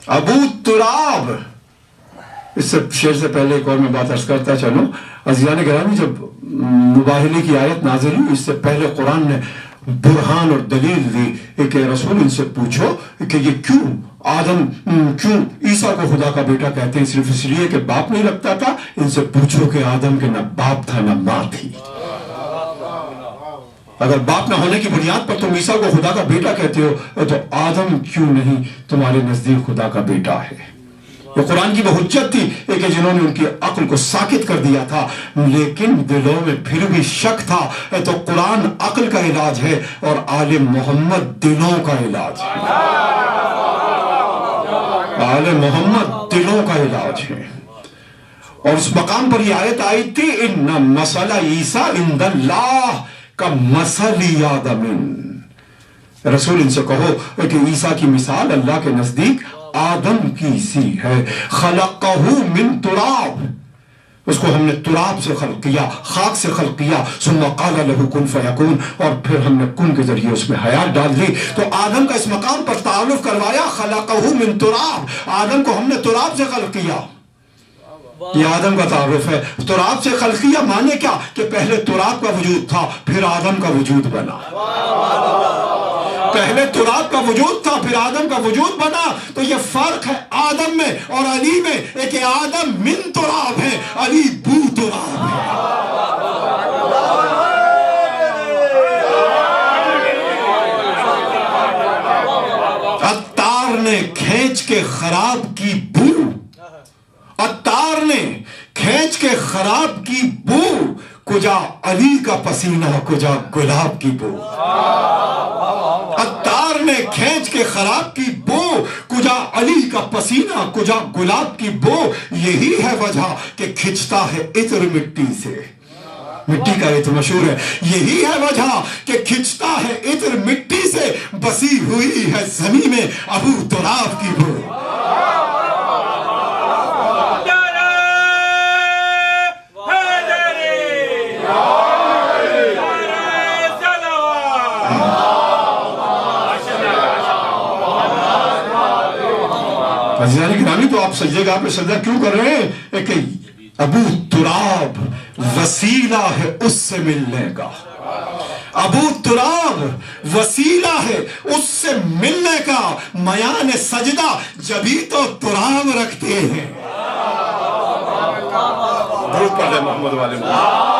ابو تراب. اس سے شعر سے پہلے ایک اور میں بات عرض کرتا چلوں. عزیزان گرامی، جب مباہلے کی آیت نازل ہوئی اس سے پہلے قرآن نے برہان اور دلیل دی کہ رسول ان سے پوچھو کہ یہ کیوں آدم کیوں عیسیٰ کو خدا کا بیٹا کہتے ہیں؟ صرف اس لیے کہ باپ نہیں رکھتا تھا. ان سے پوچھو کہ آدم کے نہ باپ تھا نہ ماں تھی. اگر باپ نہ ہونے کی بنیاد پر تم عیسیٰ کو خدا کا بیٹا کہتے ہو تو آدم کیوں نہیں تمہارے نزدیک خدا کا بیٹا ہے؟ یہ قرآن کی وہ حجت تھی کہ جنہوں نے ان کی عقل کو ساکت کر دیا تھا، لیکن دلوں میں پھر بھی شک تھا. تو قرآن عقل کا علاج ہے اور آل محمد دلوں کا علاج ہے. آل محمد دلوں کا علاج ہے. اور اس مقام پر یہ آیت آئی تھی ان مثل عیسیٰ عند اللہ کمثل آدم. رسول ان سے کہو کہ عیسیٰ کی مثال اللہ کے نزدیک آدم کی سی ہے. خلقہ من تراب، اس کو ہم نے تراب سے خلق کیا، خاک سے خلق کیا. ثم قال له کن فیکون، اور پھر ہم نے کن کے ذریعے اس میں حیات ڈال دی. تو آدم کا اس مقام پر تعارف کروایا، خلقہ من تراب، آدم کو ہم نے تراب سے خلق کیا. یہ آدم کا تعارف ہے. تراب سے خلق کیا مانے کیا؟ کہ پہلے تراب کا وجود تھا پھر آدم کا وجود بنا. پہلے تراب کا وجود تھا پھر آدم کا وجود بنا. تو یہ فرق ہے آدم میں اور علی میں، کہ آدم من تراب ہے، علی بو تراب ہے. عطار نے کھینچ کے خراب کی بو، عطار نے کھینچ کے خراب کی بو، کجا علی کا پسینہ کجا گلاب کی بو. عطار نے کھینچ کے خراب کی بو، کجا علی کا پسینہ کجا گلاب کی بو. یہی ہے وجہ کہ کھچتا ہے عطر مٹی سے. مٹی کا عطر مشہور ہے. یہی ہے وجہ کہ کھچتا ہے عطر مٹی سے، بسی ہوئی ہے زمین میں ابو تراب کی بو. عزیزان گرامی، تو آپ سجدے گاہ پہ سجدہ کیوں کر رہے ہیں؟ کہ ابو تراب وسیلہ ہے اس سے ملنے کا. ابو تراب وسیلہ ہے اس سے ملنے کا. میان سجدہ جبھی تو تراب رکھتے ہیں. درود پڑھ لیں محمد والے محمد.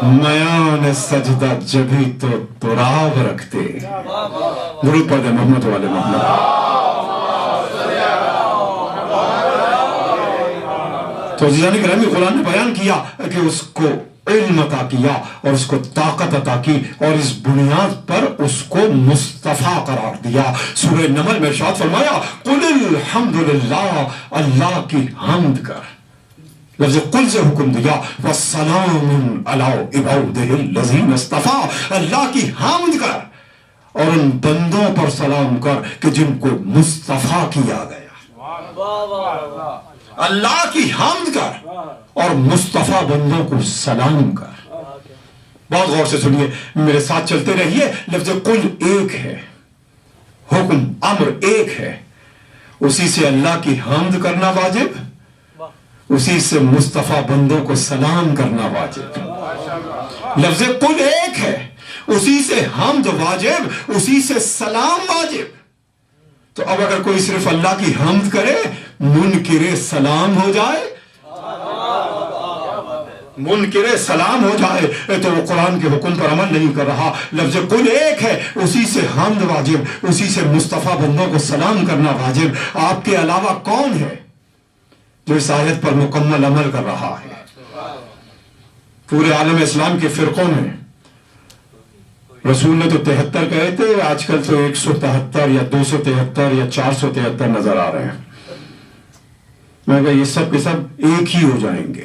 میان سجدہ جبھی تو تراب رکھتے. درود پڑھ دیں محمد والے محمد. تو عزیزان گرامی، قرآن نے بیان کیا کہ اس کو علم عطا کیا اور اس کو طاقت عطا کی اور اس بنیاد پر اس کو مصطفیٰ قرار دیا. سورہ نمل میں ارشاد فرمایا قل الحمدللہ، اللہ کی حمد کر. لفظ قل سے حکم دیا وَالسَّلَامٌ عَلَىٰ عِبَادِهِ الَّذِينَ اصْطَفَىٰ، اللہ کی حمد کر اور ان بندوں پر سلام کر کہ جن کو مصطفیٰ کیا گیا. اللہ کی حمد کر اور مصطفیٰ بندوں کو سلام کر. بہت غور سے سنیے، میرے ساتھ چلتے رہیے. لفظ قل ایک ہے، حکم امر ایک ہے. اسی سے اللہ کی حمد کرنا واجب، اسی سے مصطفیٰ بندوں کو سلام کرنا واجب. لفظ قل ایک ہے، اسی سے حمد واجب، اسی سے سلام واجب. تو اب اگر کوئی صرف اللہ کی حمد کرے، منکر سلام ہو جائے، منکر سلام ہو جائے، تو وہ قرآن کے حکم پر عمل نہیں کر رہا. لفظ قل ایک ہے، اسی سے حمد واجب، اسی سے مصطفیٰ بندوں کو سلام کرنا واجب. آپ کے علاوہ کون ہے جو اس آیت پر مکمل عمل کر رہا ہے؟ پورے عالم اسلام کے فرقوں میں رسول نے تو 73 کہے تھے، آج کل تو 173 یا 273 یا 473 نظر آ رہے ہیں. میں کہا یہ سب کے سب ایک ہی ہو جائیں گے،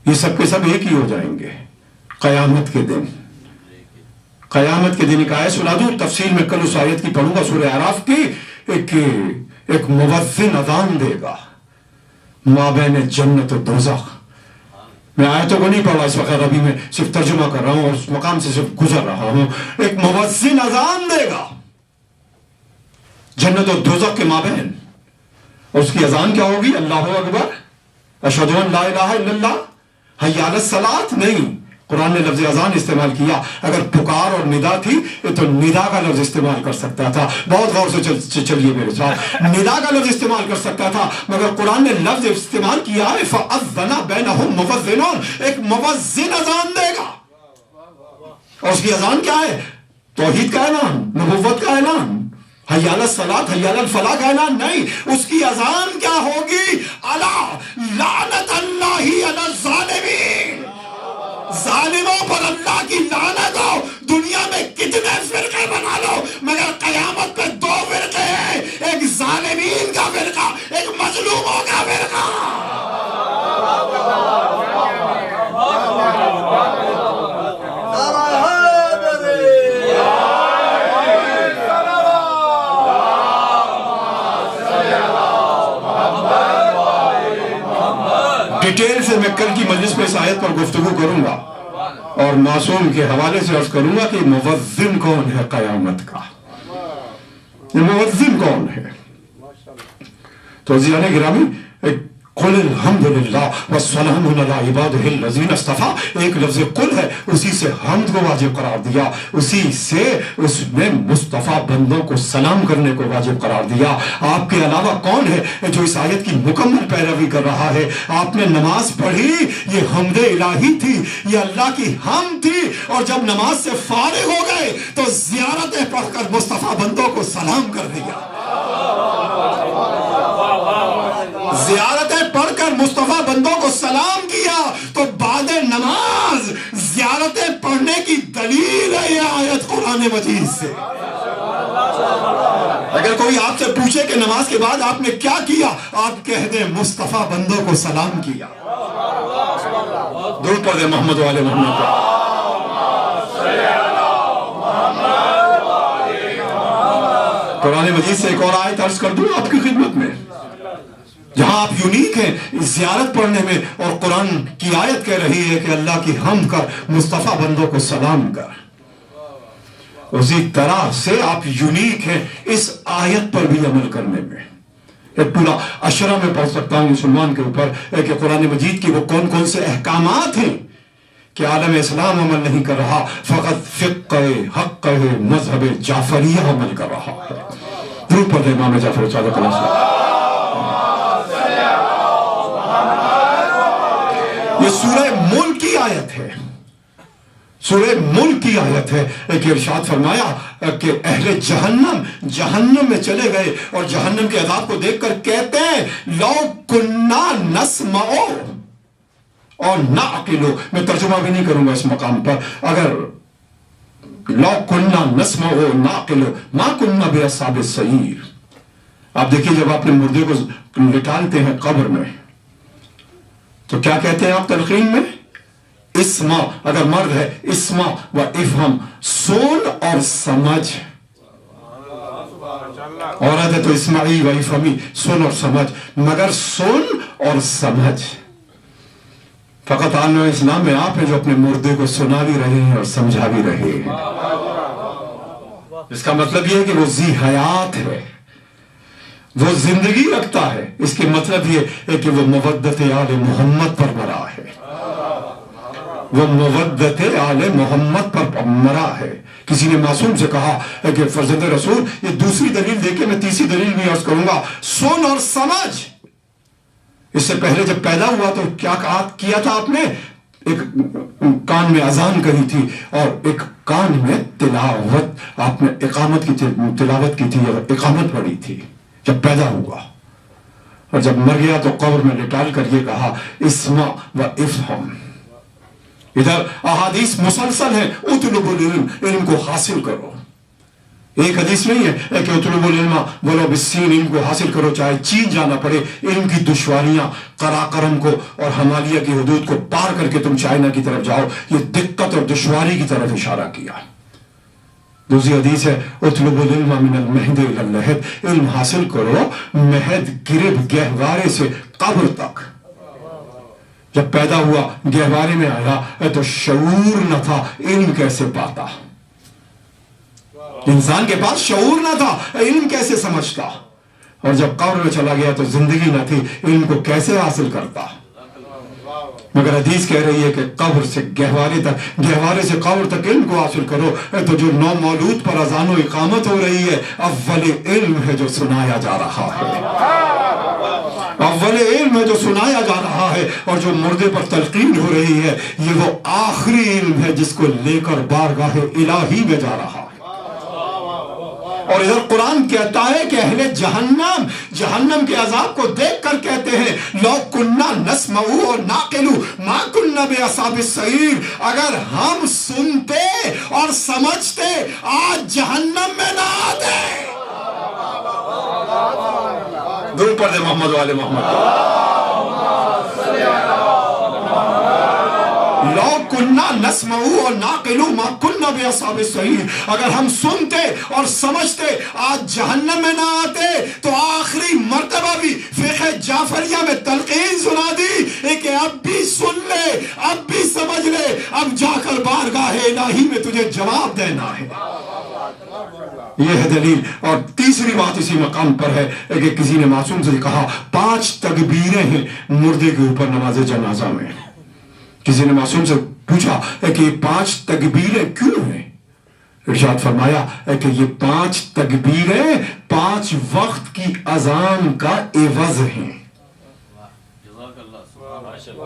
یہ سب کے سب ایک ہی ہو جائیں گے قیامت کے دن. قیامت کے دن ایک آیت سنا دوں، تفصیل میں کل اس آیت کی پڑھوں گا، سورہ اعراف کی. ایک مؤذن اذان دے گا مابین جنت و دوزخ. میں آیتوں کو نہیں پڑھ رہا اس وقت عربی میں، صرف ترجمہ کر رہا ہوں اور اس مقام سے صرف گزر رہا ہوں. ایک مؤذن اذان دے گا جنت و دوزخ کے مابین، اور اس کی اذان کیا ہوگی؟ اللہ اکبر، اشہد ان لا الہ الا اللہ، حی علی الصلاۃ. نہیں، قرآن نے لفظ اذان استعمال کیا. اگر پکار اور ندا تھی تو ندا کا لفظ استعمال کر سکتا تھا. بہت غور سے چلیے میرے ساتھ، ندا کا لفظ استعمال کر سکتا تھا، مگر قرآن نے لفظ استعمال کیا ہے فَأَذَّنَ بَيْنَهُمْ مُؤَذِّنٌ. ایک مؤذن اذان دے گا، اور اس کی اذان کیا ہے؟ توحید کا اعلان، نبوت کا اعلان، حی علی الصلاۃ، حی علی الفلاح کا اعلان نہیں. اس کی اذان کیا ہوگی؟ الا لعنت اللہ علی الظالمین، ظالموں پر اللہ کی لعنت ہو. دنیا میں کتنے فرقے بنا لو مگر قیامت پہ دو فرقے ہیں، ایک ظالمین کا فرقہ، ایک مظلوموں کا فرقہ. ڈیٹیل سے میں کل کی مجلس میں اس آیت پر گفتگو کروں گا اور معصوم کے حوالے سے عرض کروں گا کہ مؤذن کون ہے قیامت کا، یہ مؤذن کون ہے. تو عزیزان گرامی، قل الحمد للہ والسلام علی عبادہ الذین اصطفیٰ، ایک لفظ قل ہے، اسی سے حمد کو واجب قرار دیا، اسی سے اس نے مصطفیٰ بندوں کو سلام کرنے کو واجب قرار دیا. آپ کے علاوہ کون ہے جو اس آیت کی مکمل پیروی کر رہا ہے؟ آپ نے نماز پڑھی، یہ حمد الہی تھی، یہ اللہ کی حمد تھی، اور جب نماز سے فارغ ہو گئے تو زیارتیں پڑھ کر مصطفیٰ بندوں کو سلام کر دیا. زیارتیں پڑھ کر مصطفیٰ بندوں کو سلام کیا. تو بعد نماز زیارتیں پڑھنے کی دلیل ہے یہ آیت قرآن مجید سے. اگر کوئی آپ سے پوچھے کہ نماز کے بعد آپ نے کیا کیا، آپ کہہ دیں مصطفیٰ بندوں کو سلام کیا. درود پڑھ دیں محمد والے محمد کا. قرآن مجید سے ایک اور آیت عرض کر دوں آپ کی خدمت میں، جہاں آپ یونیک ہیں زیارت پڑھنے میں، اور قرآن کی آیت کہہ رہی ہے کہ اللہ کی حمد کر، مصطفیٰ بندوں کو سلام کر. اسی طرح سے آپ یونیک ہیں اس آیت پر بھی عمل کرنے میں. ایک پورا اشرہ میں پڑھ سکتا ہوں مسلمان کے اوپر کہ قرآن مجید کی وہ کون کون سے احکامات ہیں کہ عالم اسلام عمل نہیں کر رہا، فقط فقہ حق مذہب جعفریہ عمل کر رہا ہے. درود پڑھ دیں امام جعفر صادق علیہ السلام. یہ سورہ ملک کی آیت ہے، سورہ ملک کی آیت ہے کہ ارشاد فرمایا کہ اہل جہنم میں چلے گئے اور جہنم کے عذاب کو دیکھ کر کہتے ہیں لو کننا نسمع اور نعقل. میں ترجمہ بھی نہیں کروں گا اس مقام پر. اگر لو کننا نسمع و نعقل ما کننا باصحاب السعیر. آپ دیکھیے جب آپ نے مردے کو لٹالتے ہیں قبر میں تو کیا کہتے ہیں آپ تلقین میں؟ اسمع، اگر مرد ہے اسمع و افہم، سن اور سمجھ. عورت ہے تو اسمعی و افہمی، سن اور سمجھ، مگر سن اور سمجھ. فقط عالم اسلام میں آپ ہیں جو اپنے مردے کو سنا بھی رہے ہیں اور سمجھا بھی رہے ہیں. اس کا مطلب یہ ہے کہ وہ ذی حیات ہے، وہ زندگی رکھتا ہے. اس کے مطلب یہ ہے کہ وہ مودت آل محمد پر مرا ہے، وہ مودت آل محمد پر مرا ہے. کسی نے معصوم سے کہا کہ فرزند رسول، یہ دوسری دلیل دے کے میں تیسری دلیل بھی عرض کروں گا، سن اور سمجھ. اس سے پہلے جب پیدا ہوا تو کیا کیا تھا آپ نے؟ ایک کان میں اذان کہی تھی اور ایک کان میں تلاوت، آپ نے اقامت کی تلاوت کی تھی اور اقامت پڑھی تھی جب پیدا ہوا. اور جب مر گیا تو قبر میں لٹال کر یہ کہا اسمع و افہم. ادھر احادیث مسلسل ہیں، اطلب العلم، علم کو حاصل کرو. ایک حدیث نہیں ہے کہ اطلب العلم ولو بالسین، علم کو حاصل کرو چاہے چین جانا پڑے. علم کی دشواریاں، قراقرم کو اور ہمالیہ کی حدود کو پار کر کے تم چائنا کی طرف جاؤ، یہ دقت اور دشواری کی طرف اشارہ کیا. دوسری حدیث ہے اطلب العلم من المہد الی اللحد، علم حاصل کرو مہد گرب گہوارے سے قبر تک. جب پیدا ہوا گہوارے میں آیا تو شعور نہ تھا، علم کیسے پاتا؟ انسان کے پاس شعور نہ تھا، علم کیسے سمجھتا؟ اور جب قبر میں چلا گیا تو زندگی نہ تھی، علم کو کیسے حاصل کرتا؟ مگر حدیث کہہ رہی ہے کہ قبر سے گہوارے تک، گہوارے سے قبر تک علم کو حاصل کرو تو جو نو مولود پر اذان و اقامت ہو رہی ہے، اول علم ہے جو سنایا جا رہا ہے، اول علم ہے جو سنایا جا رہا ہے، اور جو مردے پر تلقین ہو رہی ہے یہ وہ آخری علم ہے جس کو لے کر بارگاہ الہی میں جا رہا ہے۔ اور ادھر قرآن کہتا ہے کہ اہل جہنم کے عذاب کو دیکھ کر کہتے ہیں لو کننا نسمع و نعقل ما کننا باصحاب السعیر، اگر ہم سنتے اور سمجھتے آج جہنم میں نہ آتے۔ درود پڑھ دے محمد والے محمد۔ لو کننا نسمع و نعقل ما کننا باصحاب السعیر، اگر ہم سنتے اور سمجھتے آج جہنم میں نہ آتے تو آخری مرتبہ بھی فقہ جعفریہ میں تلقین سنا دی کہ اب بھی سن لے، اب بھی سمجھ لے، اب جا کر بارگاہ الہی میں تجھے جواب دینا ہے۔ یہ ہے دلیل۔ اور تیسری بات اسی مقام پر ہے کہ کسی نے معصوم سے کہا 5 تکبیریں ہیں مردے کے اوپر نماز جنازہ میں۔ کسی نے معصوم سے پوچھا کہ یہ 5 تکبیریں کیوں ہیں؟ ارشاد فرمایا کہ یہ 5 تکبیریں 5 وقت کی اذان کا عوض ہیں۔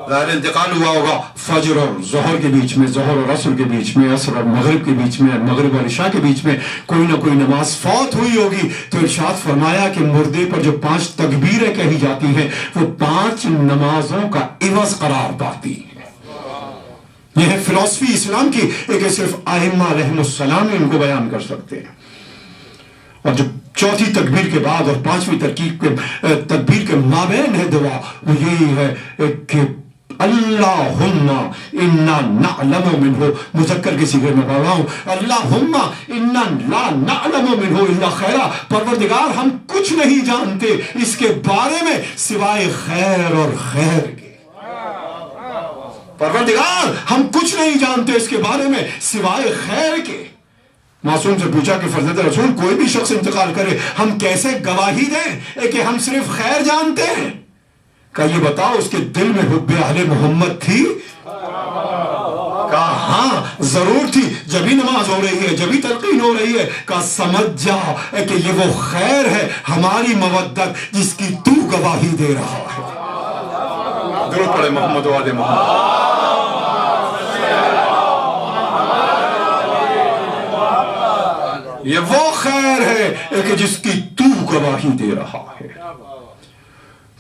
ظاہر انتقال ہوا ہوگا فجر اور ظہر کے بیچ میں، ظہر اور عصر کے بیچ میں، عصر اور مغرب کے بیچ میں، مغرب اور عشاء کے بیچ میں کوئی نہ کوئی نماز فوت ہوئی ہوگی، تو ارشاد فرمایا کہ مردے پر جو 5 تکبیریں کہی جاتی ہیں وہ 5 نمازوں کا عوض قرار پاتی ہیں۔ یہ ہے فلسفی اسلام کی کہ صرف ائمہ علیہم السلام ان کو بیان کر سکتے ہیں۔ اور جو چوتھی تکبیر کے بعد اور 5ویں تکبیر کے مابین ہے دعا، وہ یہی ہے کہ اللہم انا نعلم منہ، مذکر کے صیغے میں پڑھ رہا ہوں، اللہم انا لا نعلم منہ الا خیرا، پروردگار ہم کچھ نہیں جانتے اس کے بارے میں سوائے خیر اور خیر کے۔ پروردگار ہم کچھ نہیں جانتے اس کے بارے میں سوائے خیر کے۔ معصوم سے پوچھا کہ فرزند رسول کوئی بھی شخص انتقال کرے ہم کیسے گواہی دیں کہ ہم صرف خیر جانتے ہیں؟ کہا یہ بتاؤ اس کے دل میں حب اہل محمد تھی؟ کہا ہاں ضرور تھی، جبھی نماز ہو رہی ہے، جبھی تلقین ہو رہی ہے۔ کہا سمجھ جا کہ یہ وہ خیر ہے ہماری مودت جس کی تو گواہی دے رہا ہے۔ درود پڑھے محمد و آل محمد۔ یہ وہ خیر ہے کہ جس کی تو گواہی دے رہا ہے۔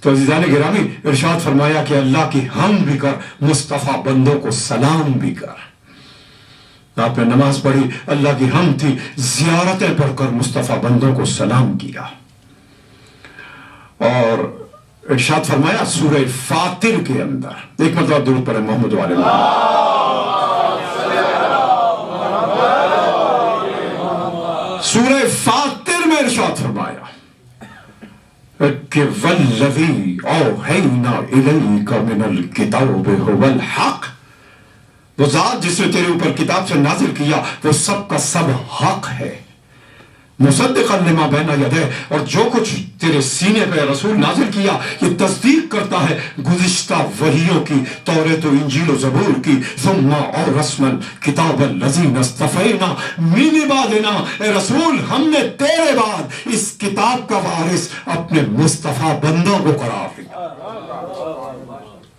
تو عزیزان گرامی ارشاد فرمایا کہ اللہ کی حمد بھی کر، مصطفیٰ بندوں کو سلام بھی کر۔ آپ نے نماز پڑھی، اللہ کی حمد تھی، زیارتیں پڑھ کر مصطفیٰ بندوں کو سلام کیا۔ اور ارشاد فرمایا سورہ فاطر کے اندر، ایک مرتبہ درود پڑھے محمد والے محمد۔ سورہ فاطر میں ارشاد فرمایا کہ والذی اوحینا الیک من الکتاب هو الحق، وہ ذات جس نے تیرے اوپر کتاب سے نازل کیا وہ سب کا سب حق ہے، مصدقا لما بین یدیہ، اور جو کچھ تیرے سینے پہ رسول نازل کیا یہ تصدیق کرتا ہے گزشتہ وحیوں کی، توریت و انجیل و زبور کی۔ ثم اورثنا الکتاب الذین اصطفینا من عبادنا، اے رسول ہم نے تیرے بعد اس کتاب کا وارث اپنے مصطفیٰ بندوں کو قرار دیا۔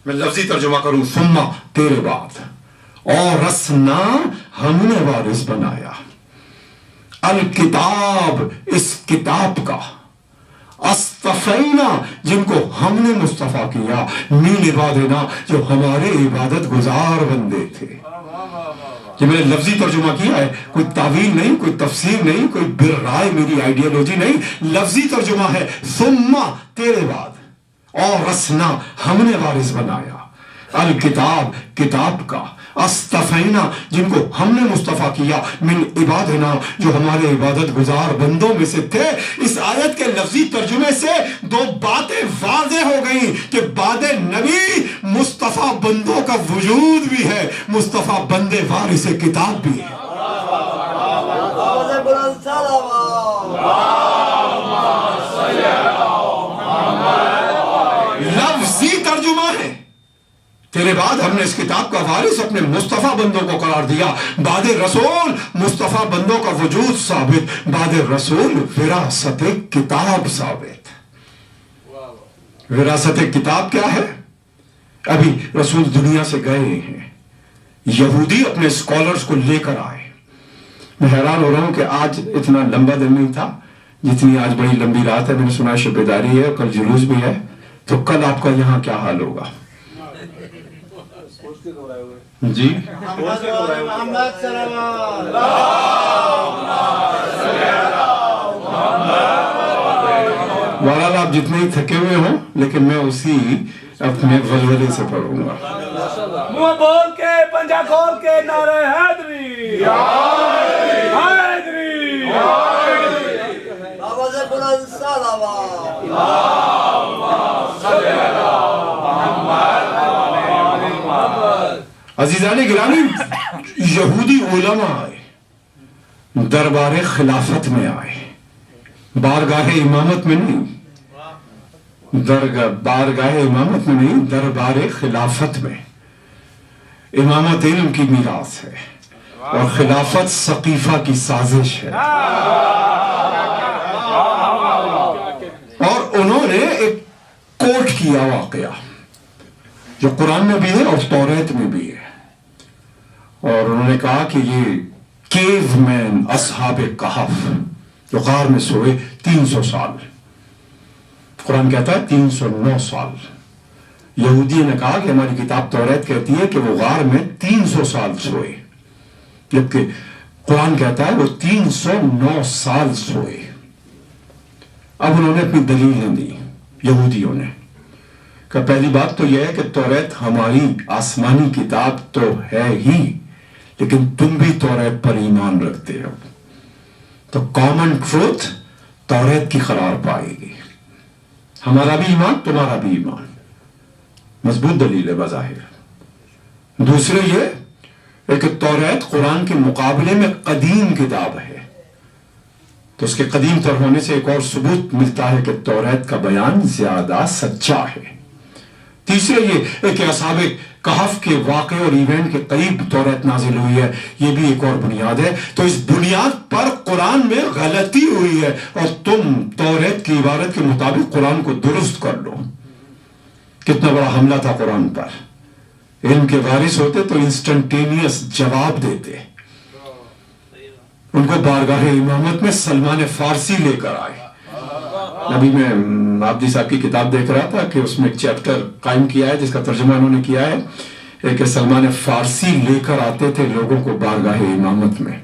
میں لفظی ترجمہ کروں، ثم تیرے بعد، اورثنا ہم نے وارث بنایا، الکتاب اس کتاب کا، اصطفینا جن کو ہم نے مصطفیٰ کیا، من عبادنا جو ہمارے عبادت گزار بندے تھے۔ یہ میں نے لفظی ترجمہ کیا ہے، کوئی تعویل نہیں، کوئی تفسیر نہیں، کوئی برائے میری آئیڈیالوجی نہیں، لفظی ترجمہ ہے ثم تیرے بعد، اور رسنا ہم نے وارث بنایا، الکتاب کتاب کا، اصطفینا جن کو ہم نے مصطفیٰ کیا، من عبادنا جو ہمارے عبادت گزار بندوں میں سے تھے۔ اس آیت کے لفظی ترجمے سے 2 باتیں واضح ہو گئیں کہ بعد نبی مصطفیٰ مصطفیٰ بندوں کا وجود بھی ہے، مصطفیٰ بندے وارث کتاب بھی ہے۔ لفظی ترجمہ ہے، تیرے بعد ہم نے اس کتاب کا وارث اپنے مصطفیٰ بندوں کو قرار دیا۔ بعد رسول مصطفیٰ بندوں کا وجود ثابت، بعد رسول وراثت کتاب ثابت۔ وراثت کتاب کیا ہے؟ ابھی رسول دنیا سے گئے ہیں، یہودی اپنے اسکالرز کو لے کر آئے۔ میں حیران ہو رہا ہوں کہ آج اتنا لمبا دن نہیں تھا جتنی آج بڑی لمبی رات ہے۔ میں نے سنا شب بیداری ہے، کل جلوس بھی ہے، تو کل آپ کا یہاں کیا حال ہوگا؟ جی بہرحال آپ جتنے ہی تھکے ہوئے ہوں، لیکن میں اسی اپنے غلغلے سے پڑھوں گا۔ منہ بول کے پنجہ کھول کے نعرہ حیدری حیدری آواز بلند صلوات۔ عزیزان گرامی، یہودی علماء آئے، دربار خلافت میں آئے، بارگاہ امامت میں نہیں، بارگاہ امامت میں نہیں، دربار خلافت میں۔ امامت علم کی میراث ہے اور خلافت ثقیفہ کی سازش ہے۔ اور انہوں نے ایک کوٹ کیا واقعہ جو قرآن میں بھی ہے اور توریت میں بھی ہے، اور انہوں نے کہا کہ یہ کیو مین اصحاب کہف جو غار میں سوئے 300 سال، قرآن کہتا ہے 309 سال۔ یہودی نے کہا کہ ہماری کتاب توریت کہتی ہے کہ وہ غار میں 300 سال سوئے، جبکہ قرآن کہتا ہے وہ 309 سال سوئے۔ اب انہوں نے اپنی دلیلیں دی یہودیوں نے، کہ پہلی بات تو یہ ہے کہ توریت ہماری آسمانی کتاب تو ہے ہی، لیکن تم بھی توریت پر ایمان رکھتے ہو، تو کامن ٹروتھ توریت کی قرار پائے گی۔ ہمارا بھی ایمان، تمہارا بھی ایمان، مضبوط دلیل ہے بظاہر۔ دوسرے یہ کہ توریت قرآن کے مقابلے میں قدیم کتاب ہے، تو اس کے قدیم تر ہونے سے ایک اور ثبوت ملتا ہے کہ توریت کا بیان زیادہ سچا ہے۔ تیسرے یہ کہ اصحاب کہف کے واقعے اور ایونٹ کے قریب توریت نازل ہوئی ہے، یہ بھی ایک اور بنیاد ہے۔ تو اس بنیاد پر قرآن میں غلطی ہوئی ہے اور تم توریت کی عبارت کے مطابق قرآن کو درست کر لو۔ کتنا بڑا حملہ تھا قرآن پر۔ علم کے وارث ہوتے تو انسٹنٹینیس جواب دیتے۔ ان کو بارگاہ امامت میں سلمان فارسی لے کر آئے۔ ابھی میں عابدی صاحب کی کتاب دیکھ رہا تھا کہ اس میں ایک چیپٹر قائم کیا ہے جس کا ترجمہ انہوں نے کیا ہے کہ سلمان فارسی لے کر آتے تھے لوگوں کو بارگاہ امامت میں،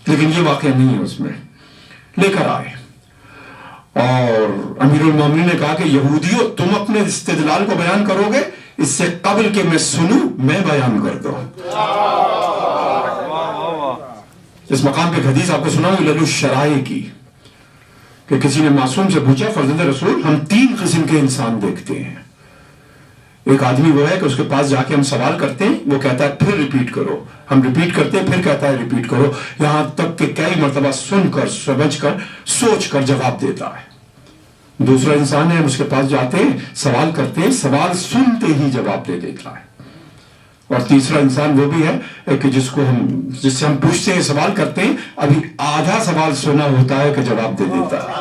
لیکن یہ واقعہ نہیں ہے، اس میں لے کر آئے۔ اور امیر المومنین نے کہا کہ یہودیوں تم اپنے استدلال کو بیان کرو گے، اس سے قبل کہ میں سنوں میں بیان کر دوں۔ اس مقام پہ ایک حدیث آپ کو سناؤں للو الشرائع کی، کہ کسی نے معصوم سے پوچھا فرزند رسول ہم 3 قسم کے انسان دیکھتے ہیں۔ ایک آدمی وہ ہے کہ اس کے پاس جا کے ہم سوال کرتے ہیں، وہ کہتا ہے پھر ریپیٹ کرو، ہم ریپیٹ کرتے ہیں پھر کہتا ہے ریپیٹ کرو، یہاں تک کہ کئی مرتبہ سن کر سمجھ کر سوچ کر جواب دیتا ہے۔ دوسرا انسان ہے ہم اس کے پاس جاتے ہیں سوال کرتے ہیں، سوال سنتے ہی جواب دے دیتا ہے۔ اور تیسرا انسان وہ بھی ہے کہ جس سے ہم پوچھتے ہیں سوال کرتے ہیں، ابھی آدھا سوال سنا ہوتا ہے کہ جواب دے دیتا ہے۔